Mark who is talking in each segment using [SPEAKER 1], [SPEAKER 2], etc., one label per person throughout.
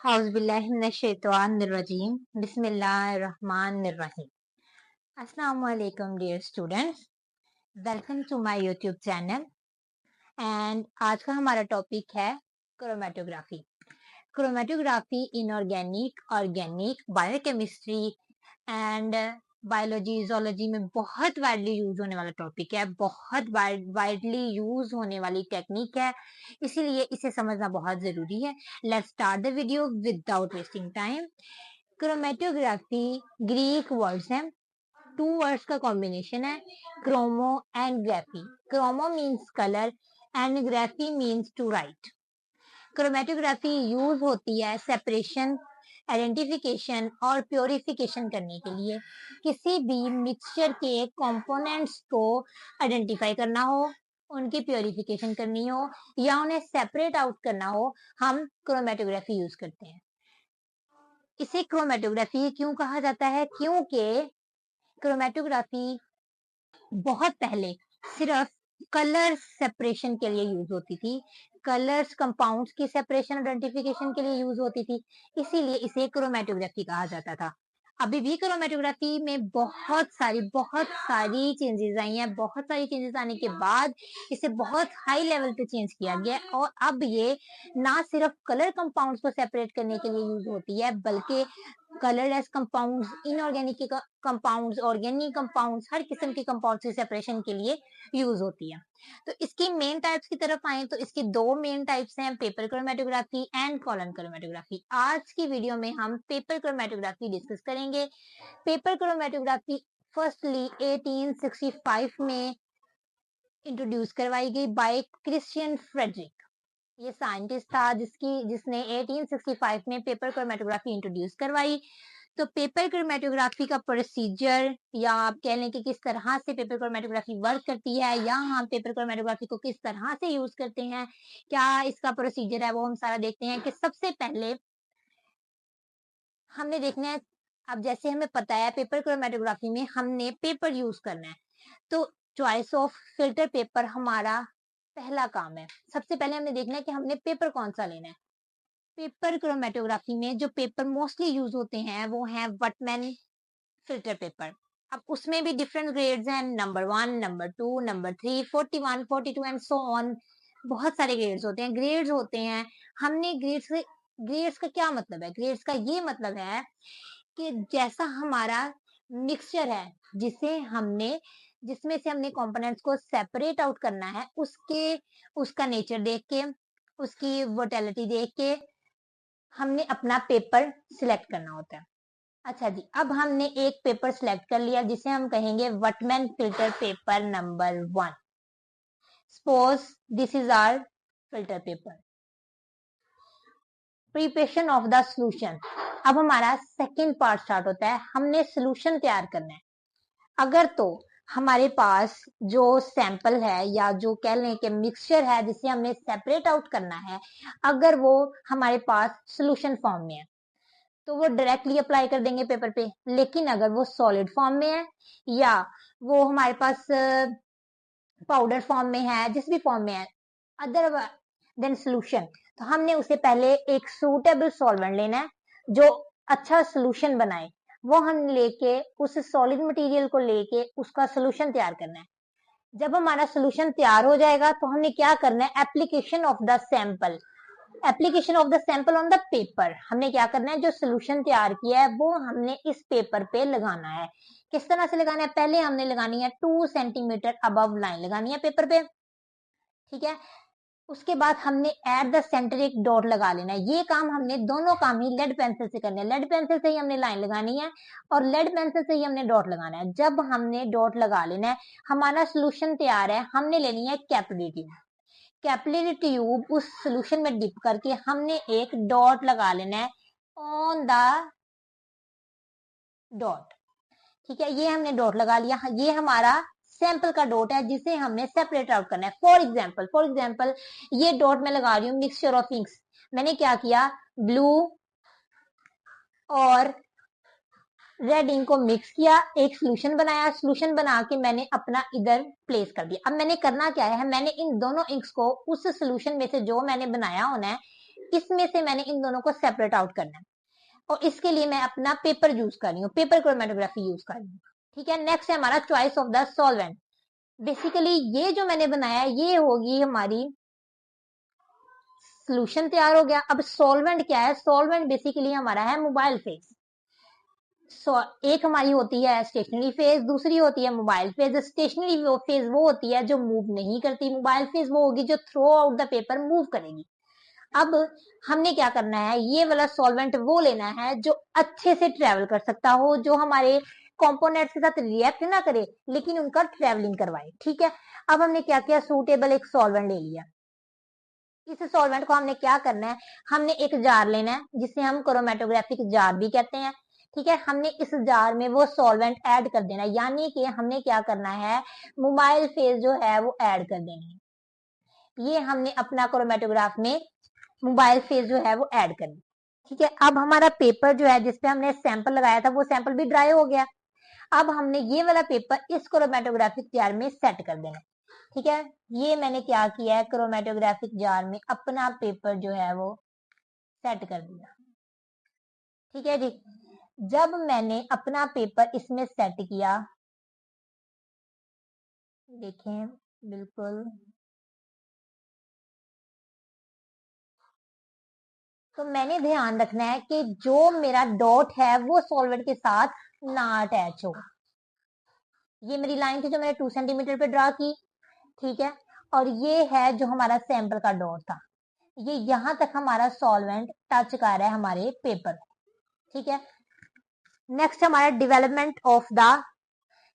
[SPEAKER 1] Auzubillahiminash-shaytanir-rajim. Bismillahir-rahmanir-rahim. Assalamualaikum dear students. Welcome to my YouTube channel. And आज का हमारा topic है chromatography. Chromatography inorganic, organic, biochemistry and biology, zoology में बहुत widely use होने वाला टॉपिक है, बहुत वाइडली यूज होने वाली टेक्निक है, इसीलिए इसे समझना बहुत जरूरी है. Let's start the video without wasting time. Chromatography Greek words हैं, 2 वर्ड्स का कॉम्बिनेशन है, chromo and graphy. Chromo means colour and graphy means to write. Chromatography use होती है सेपरेशन, आइडेंटिफिकेशन और प्योरिफिकेशन करने के लिए. किसी भी मिक्सचर के कंपोनेंट्स को आइडेंटिफाई करना हो, उनकी प्योरिफिकेशन करनी हो या उन्हें सेपरेट आउट करना हो, हम क्रोमेटोग्राफी यूज करते हैं. इसे क्रोमेटोग्राफी क्यों कहा जाता है? क्योंकि क्रोमेटोग्राफी बहुत पहले सिर्फ कलर सेपरेशन के लिए यूज होती थी, कलर्स कंपाउंड्स की सेपरेशन आइडेंटिफिकेशन के लिए यूज होती थी, इसीलिए इसे क्रोमेटोग्राफी कहा जाता था. अभी भी क्रोमेटोग्राफी में बहुत सारी चेंजेस आई हैं. बहुत सारी चेंजेस आने के बाद इसे बहुत हाई लेवल पे चेंज किया गया और अब ये ना सिर्फ कलर कंपाउंड्स को सेपरेट करने के लिए यूज होती है, बल्कि colourless compounds, inorganic compounds, organic compounds, हर किस्म के कंपाउंड्स की सेपरेशन के लिए यूज होती है. तो इसकी मेन टाइप्स की तरफ आए तो इसकी 2 मेन टाइप्स हैं, paper chromatography and column chromatography. आज की वीडियो में हम पेपर क्रोमेटोग्राफी डिस्कस करेंगे. पेपर क्रोमेटोग्राफी फर्स्टली 1865 में इंट्रोड्यूस करवाई गई बाय क्रिश्चियन फ्रेडरिक. ये साइंटिस्ट था जिसने 1865 में पेपर क्रोमेटोग्राफी इंट्रोड्यूस करवाई. तो पेपर क्रोमेटोग्राफी का प्रोसीजर, या आप कह लें कि किस तरह से पेपर क्रोमेटोग्राफी वर्क करती है, या हम पेपर क्रोमेटोग्राफी को किस तरह से यूज करते हैं, क्या इसका प्रोसीजर है, वो हम सारा देखते हैं. कि सबसे पहले हमने देखना है, अब जैसे हमें पता है पेपर क्रोमेटोग्राफी में हमने पेपर यूज करना है, तो चॉइस ऑफ फिल्टर पेपर हमारा पहला काम है. सबसे पहले हमें देखना है कि हमने पेपर कौन सा लेना है. पेपर क्रोमेटोग्राफी में जो पेपर मोस्टली यूज होते हैं वो हैं वटमैन फिल्टर पेपर. अब उसमें भी डिफरेंट ग्रेड्स हैं, number 1, number 2, number 3, 41, 42 and so on. बहुत सारे ग्रेड्स होते हैं, ग्रेड्स होते हैं. हमने ग्रेड्स का क्या मतलब है? ग्रेड्स का ये मतलब है कि जैसा हमारा मिक्सचर है जिसमें से हमने कंपोनेंट्स को सेपरेट आउट करना है, उसका नेचर देख के, उसकी वोटेलिटी देख के हमने अपना पेपर सिलेक्ट करना होता है. अच्छा जी, अब हमने एक पेपर सिलेक्ट कर लिया जिसे हम कहेंगे Whatman filter paper number 1. Suppose this is our filter paper. Preparation of the solution. अब हमारा सेकेंड पार्ट स्टार्ट होता है, हमने सोल्यूशन तैयार करना है. अगर तो हमारे पास जो सैंपल है या जो कह लें कि मिक्सचर है जिसे हमने सेपरेट आउट करना है, अगर वो हमारे पास सोल्यूशन फॉर्म में है तो वो डायरेक्टली अप्लाई कर देंगे पेपर पे. लेकिन अगर वो सॉलिड फॉर्म में है या वो हमारे पास पाउडर फॉर्म में है, जिस भी फॉर्म में है, अदर देन सोल्यूशन, तो हमने उसे पहले एक सूटेबल सॉल्वेंट लेना है जो अच्छा सोल्यूशन बनाए. वो हम लेके उस सॉलिड मटेरियल को लेके उसका सोल्यूशन तैयार करना है. जब हमारा सोल्यूशन तैयार हो जाएगा तो हमने क्या करना है, application of the sample. Application of the sample on the paper. हमने क्या करना है, जो सोल्यूशन तैयार किया है वो हमने इस पेपर पे लगाना है. किस तरह से लगाना है? पहले हमने लगानी है 2 सेंटीमीटर अबव लाइन लगानी है पेपर पे. ठीक है. उसके बाद हमने एट द सेंटर एक डॉट लगा लेना है. ये काम हमने दोनों काम ही लेड पेंसिल से करने हैं. लेड पेंसिल से ही हमने लाइन लगानी है और लेड पेंसिल से ही हमने डॉट लगाना है. जब हमने डॉट लगा लेना है, हमारा सोल्यूशन तैयार है, हमने लेनी है कैपिलरी ट्यूब. कैपिलरी ट्यूब उस सोल्यूशन में डिप करके हमने एक डॉट लगा लेना है ऑन द डॉट. ठीक है, ये हमने डॉट लगा लिया. ये हमारा सैंपल का डॉट है जिसे हमने सेपरेट आउट करना है. फॉर एग्जाम्पल ये डॉट मैं लगा रही हूँ मिक्सचर ऑफ इंक्स. मैंने क्या किया, ब्लू और रेड इंक को मिक्स किया, एक सोल्यूशन बनाया. सोल्यूशन बना के मैंने अपना इधर प्लेस कर दिया. अब मैंने करना क्या है, मैंने इन दोनों इंक्स को उस सोल्यूशन में से जो मैंने बनाया होना है इसमें से मैंने इन दोनों को सेपरेट आउट करना है और इसके लिए मैं अपना पेपर यूज कर रही हूँ, पेपर क्रोमेटोग्राफी यूज कर रही हूँ। ठीक है, नेक्स्ट है हमारा choice of the solvent. Basically ये जो मैंने बनाया ये होगी हमारी सोल्यूशन, तैयार हो गया। अब सॉल्वेंट क्या है? सॉल्वेंट बेसिकली हमारा है मोबाइल फेज। एक हमारी होती है स्टेशनरी फेज, दूसरी होती है मोबाइल फेज। स्टेशनरी फेज वो होती है जो मूव नहीं करती, मोबाइल फेज वो होगी जो through out the paper move करेगी। अब हमने क्या करना है, ये वाला सॉल्वेंट वो लेना है जो अच्छे से ट्रेवल कर सकता हो, जो हमारे कंपोनेंट्स के साथ रिएक्ट ना करे लेकिन उनका ट्रेवलिंग करवाए। ठीक है, अब हमने क्या किया, सूटेबल एक सॉल्वेंट ले लिया। इस सॉल्वेंट को हमने क्या करना है, हमने एक जार लेना है जिसे हम क्रोमेटोग्राफिक जार भी कहते हैं। ठीक है, हमने इस जार में वो सॉल्वेंट ऐड कर देना है, यानी कि हमने क्या करना है, मोबाइल फेज जो है वो ऐड कर देनी है। ये हमने अपना क्रोमेटोग्राफ में मोबाइल फेज जो है वो ऐड करनी। ठीक है, अब हमारा पेपर जो है जिसपे हमने सैंपल लगाया था वो सैंपल भी ड्राई हो गया। अब हमने ये वाला पेपर इस क्रोमेटोग्राफिक जार में सेट कर देना है। ठीक है, ये मैंने क्या किया है, क्रोमेटोग्राफिक जार में अपना पेपर जो है वो सेट कर दिया। ठीक है जी, जब मैंने अपना पेपर इसमें सेट किया, देखें बिल्कुल, तो मैंने ध्यान रखना है कि जो मेरा डॉट है वो सॉल्वेंट के साथ ना अटैच हो। ये मेरी लाइन थी जो मैंने 2 सेंटीमीटर पे ड्रा की। ठीक है, और ये है जो हमारा सैंपल का डॉट था, ये यहां तक हमारा सॉल्वेंट टच कर रहा है हमारे पेपर। ठीक है, नेक्स्ट हमारा डेवलपमेंट ऑफ द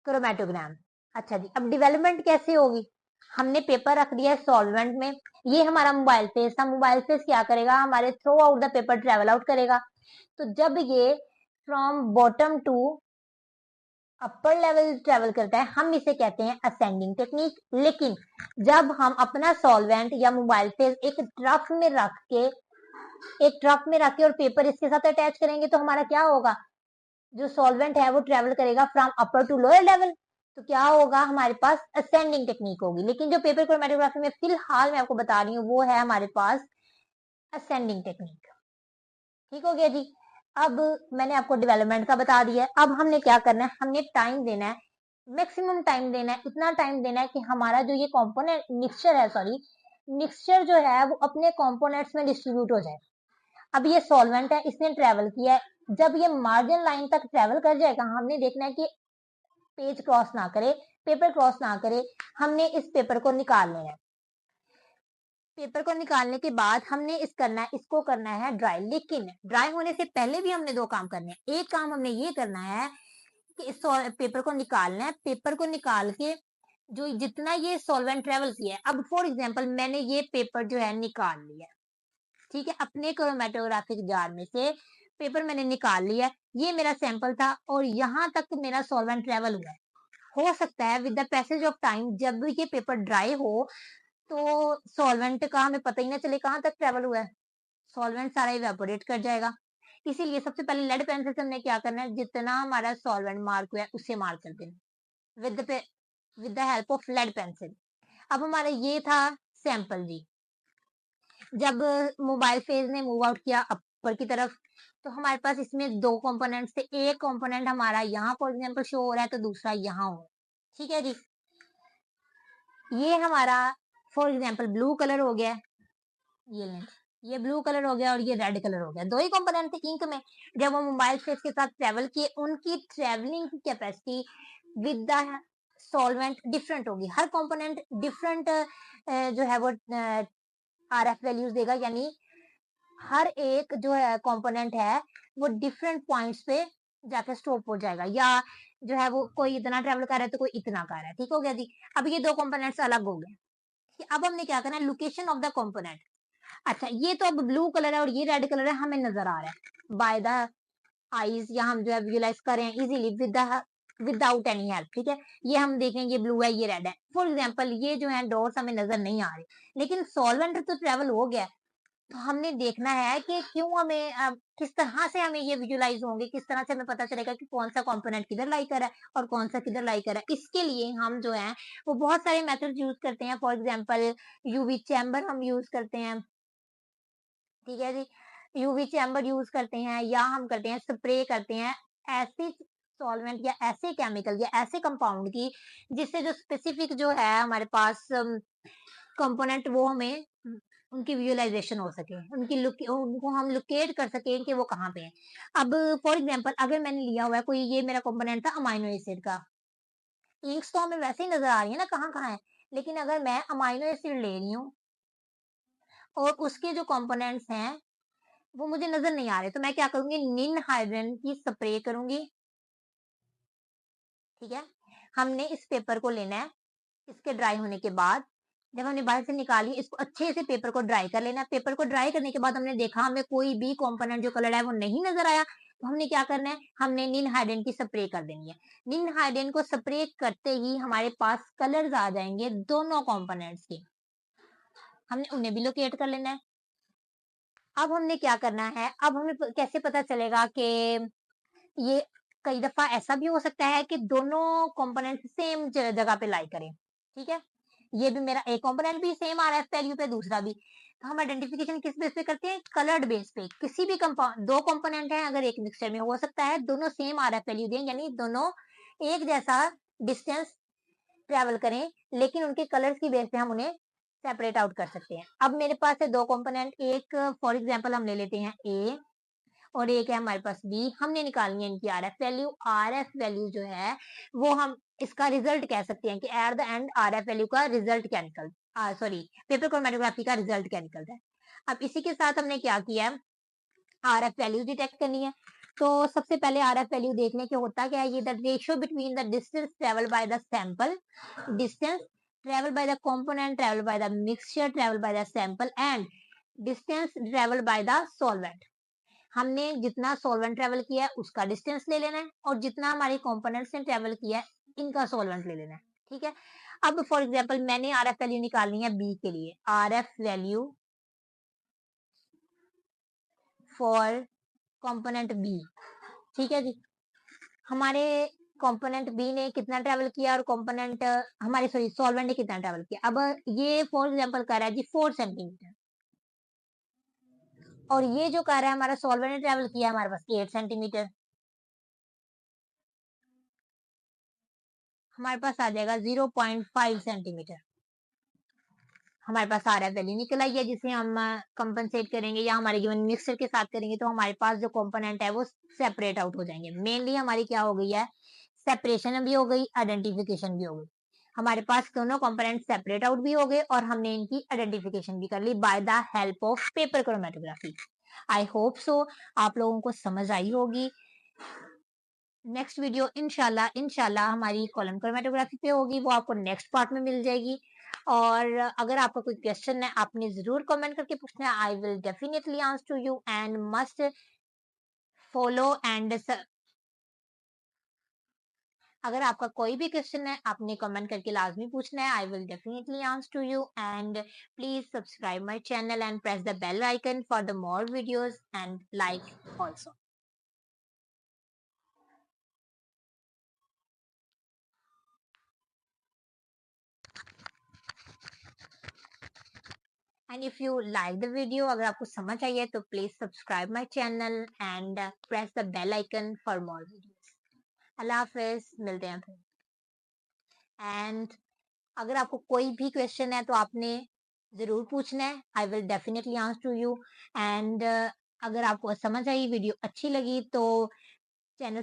[SPEAKER 1] क्रोमेटोग्राम। अच्छा जी, अब डेवलपमेंट कैसे होगी, हमने पेपर रख दिया है सॉल्वेंट में, ये हमारा मोबाइल फेस था, मोबाइल फेस क्या करेगा, हमारे throughout the paper travel out करेगा। तो जब ये from bottom to upper level travel करता है हम इसे कहते हैं असेंडिंग टेक्निक। लेकिन जब हम अपना सॉल्वेंट या मोबाइल फेस एक ट्रफ में रख के और पेपर इसके साथ अटैच करेंगे तो हमारा क्या होगा, जो सॉल्वेंट है वो ट्रेवल करेगा from upper two lower level. तो क्या होगा, हमारे पास असेंडिंग टेक्निक होगी। लेकिन जो पेपर क्रोमेटोग्राफी में फिलहाल मैं आपको बता रही हूँ वो है हमारे पास असेंडिंग टेक्निक। ठीक हो गया जी, अब मैंने आपको डेवलपमेंट का बता दिया है। अब हमने क्या करना है, हमने टाइम देना है, मैक्सिमम टाइम देना है, इतना टाइम देना है कि हमारा जो ये कंपोनेंट मिक्सचर है, सॉरी मिक्सचर जो है वो अपने कंपोनेंट्स में डिस्ट्रीब्यूट हो जाए। अब ये सॉल्वेंट है, इसने ट्रेवल किया है, जब ये मार्जिन लाइन तक ट्रेवल कर जाएगा हमने देखना है कि पेज क्रॉस ना करे, पेपर क्रॉस ना करे, हमने इस पेपर को निकाल लेना है। पेपर को निकालने के बाद हमने इसको करना है ड्राई। लेकिन ड्राई होने से पहले भी हमने दो काम करने हैं। एक काम हमने ये करना है कि इस पेपर को निकालना है, पेपर को निकाल के जो जितना ये सॉल्वेंट ट्रेवल किया है, अब फॉर एग्जांपल मैंने ये पेपर जो है निकाल लिया, ठीक है, अपने क्रोमेटोग्राफिक जार में से पेपर मैंने निकाल लिया, ये मेरा सैंपल था और यहाँ तक मेरा सॉल्वेंट ट्रेवल हुआ है। हो सकता है with the passage of time जब ये पेपर ड्राई हो तो सॉल्वेंट का हमें पता ही ना चले कहाँ तक ट्रेवल हुआ है, सॉल्वेंट सारा इवेपोरेट कर जाएगा। इसीलिए सबसे पहले लेड पेंसिल से हमने क्या करना है, जितना हमारा सॉल्वेंट मार्क हुआ है उससे मार्क कर देना with the help of lead pencil. अब हमारा ये था सैंपल जी, जब मोबाइल फेज ने मूव आउट किया अपर की तरफ तो हमारे पास इसमें दो कंपोनेंट्स थे, एक कंपोनेंट हमारा यहाँ फॉर एग्जांपल शो हो रहा है तो दूसरा यहाँ हो। ठीक है जी, ये हमारा फॉर एग्जांपल ब्लू कलर हो गया, ये लें, ये ब्लू कलर हो गया और ये रेड कलर हो गया, दो ही कंपोनेंट थे इंक में। जब वो मोबाइल फेस के साथ ट्रेवल किए उनकी ट्रेवलिंग की capacity with the solvent different होगी, हर कंपोनेंट डिफरेंट जो है वो आरएफ वैल्यूज देगा, यानी हर एक जो है कंपोनेंट है वो डिफरेंट पॉइंट्स पे जाके स्टॉप हो जाएगा, या जो है वो कोई इतना ट्रेवल कर रहा है तो कोई इतना कर रहा है। ठीक हो गया जी, अब ये दो कंपोनेंट्स अलग हो गए। अब हमने क्या करना है, लोकेशन ऑफ द कंपोनेंट। अच्छा, ये तो अब ब्लू कलर है और ये रेड कलर है, हमें नजर आ रहा है बाय द आईज, या हम जो है विजुलाइज कर रहे हैं इजीली विदाउट एनी हेल्प। ठीक है, ये हम देखें ये ब्लू है ये रेड है, फॉर एग्जांपल ये जो है डॉट्स हमें नजर नहीं आ रहे लेकिन सॉल्वेंट तो ट्रेवल हो गया। तो हमने देखना है कि क्यों हमें किस तरह से हमें ये विजुलाइज होंगे, किस तरह से हमें पता चलेगा कि कौन सा कंपोनेंट किधर लाई कर है और कौन सा किधर लाई कर है। इसके लिए हम जो है वो बहुत सारे मेथड यूज करते हैं, फॉर एग्जांपल यूवी चैम्बर हम यूज करते हैं, ठीक है जी। यूवी चैम्बर यूज़ करते हैं या हम करते हैं स्प्रे करते हैं ऐसे सॉल्वेंट या ऐसे केमिकल या ऐसे कंपाउंड की जिससे जो स्पेसिफिक जो है हमारे पास कंपोनेंट वो हमें उनकी विजुअलाइज़ेशन हो सके, उनकी उनको हम लोकेट कर सकें कि वो कहाँ पे हैं। अब फॉर एग्ज़ाम्पल अगर मैंने लिया हुआ है कोई ये मेरा कंपोनेंट था अमाइनो एसिड का, इंक्स तो हमें वैसे ही नज़र आ रही है ना कहाँ-कहाँ है। लेकिन अगर मैं अमाइनो एसिड ले रही हूँ और उसके जो कंपोनेंट्स हैं वो मुझे नज़र नहीं आ रहे, तो मैं क्या करूँगी निन हाइड्रेन की स्प्रे करूँगी, ठीक है? हमने इस पेपर को लेना है, इसके ड्राई होने के बाद जब हमने बाहर से निकाली इसको अच्छे से पेपर को ड्राई कर लेना है। पेपर को ड्राई करने के बाद हमने देखा हमें कोई भी कंपोनेंट जो कलर है वो नहीं नज़र आया, तो हमने क्या करना है, हमने निन हाइड्रेन की स्प्रे कर देनी है। निन हाइड्रेन को स्प्रे करते ही हमारे पास कलर्स आ जाएँगे दोनों कंपोनेंट्स के, हमने उन्हें भी लोकेट कर लेना है। अब हमने क्या करना है, अब हमें कैसे पता चलेगा कि ये कई दफ़ा ऐसा भी हो सकता है कि दोनों कंपोनेंट सेम जगह पे लाई करें, ठीक है? ये भी मेरा एक कंपोनेंट भी सेम आ रहा है वैल्यू पे, दूसरा भी। तो हम आइडेंटिफिकेशन किस बेस पे करते हैं? कलर्ड बेस पे। किसी भी 2 कंपोनेंट हैं अगर एक मिक्सचर में हो सकता है दोनों सेम आरएफ वैल्यू दें यानी दोनों एक जैसा डिस्टेंस ट्रैवल करें, लेकिन उनके कलर्स की बेस पे हम उन्हें सेपरेट आउट कर सकते हैं। अब मेरे पास है 2 कंपोनेंट, एक फॉर एग्ज़ाम्पल हम ले लेते हैं ए और एक है हमारे पास बी, हमने निकालनी है इनकी आरएफ वैल्यू। आरएफ वैल्यू जो है वो हम इसका रिजल्ट कह सकते हैं कि at the end RF value का रिजल्ट क्या सॉरी पेपर क्रोमैटोग्राफी का रिजल्ट क्या निकलता है। अब इसी के साथ हमने क्या किया है, आरएफ वैल्यू डिटेक्ट करनी है। तो सबसे पहले आरएफ वैल्यू देखने के होता क्या है, ये the ratio between the distance travel by the sample, distance travel by the component travel by the mixture travel by the sample and distance travel by the solvent. हमने जितना सॉल्वेंट ट्रैवल किया है उसका डिस्टेंस ले लेना है और जितना हमारे कंपोनेंट्स ने ट्रैवल किया है इनका सॉल्वेंट ले लेना है, ठीक है? अब फॉर एग्जांपल मैंने आरएफ वैल्यू निकालनी है बी के लिए, RF value for component B, ठीक है जी। हमारे कंपोनेंट बी ने कितना ट्रैवल किया और कंपोनेंट हमारे सॉरी सॉल्वेंट ने कितना ट्रैवल किया। अब ये फॉर एग्जांपल कर रहा है जी 4 सेंटीमीटर और ये जो कर रहा है हमारा सॉल्वेंट ने ट्रैवल किया हमारे पास 8 सेंटीमीटर, हमारे पास आ जाएगा 0.5 सेंटीमीटर। हमारे पास आरएफ वैल्यू निकल आई है जिसे हम कंपनसेट करेंगे या हमारे गिवन मिक्सचर के साथ करेंगे तो हमारे पास जो कंपोनेंट है वो सेपरेट आउट हो जाएंगे। मेनली हमारी क्या हो गई है, सेपरेशन भी हो गई, आइडेंटिफिकेशन भी हो गई। हमारे पास दोनों कंपोनेंट सेपरेट आउट भी हो गए और हमने इनकी आइडेंटिफिकेशन भी कर ली by the help of paper chromatography. I hope so आप लोगों को समझ आई होगी। नेक्स्ट वीडियो इंशाल्लाह हमारी कॉलम क्रोमेटोग्राफी पे होगी, वो आपको नेक्स्ट पार्ट में मिल जाएगी। और अगर आपका कोई क्वेश्चन है आपने ज़रूर कमेंट करके पूछना है, I will definitely answer to you and must follow and अगर आपका कोई भी क्वेश्चन है आपने कमेंट करके लाज़मी पूछना है, I will definitely answer to you and please subscribe my channel and press the bell icon for the more videos and like also. And if you like the video, अगर आपको समझ आई है तो please subscribe my channel and press the bell icon for more videos. अल्लाह हाफ़िज़, मिलते हैं फिर। And अगर आपको कोई भी क्वेश्चन है तो आपने ज़रूर पूछना है, I will definitely answer to you and अगर आपको समझ आई वीडियो अच्छी लगी तो चैनल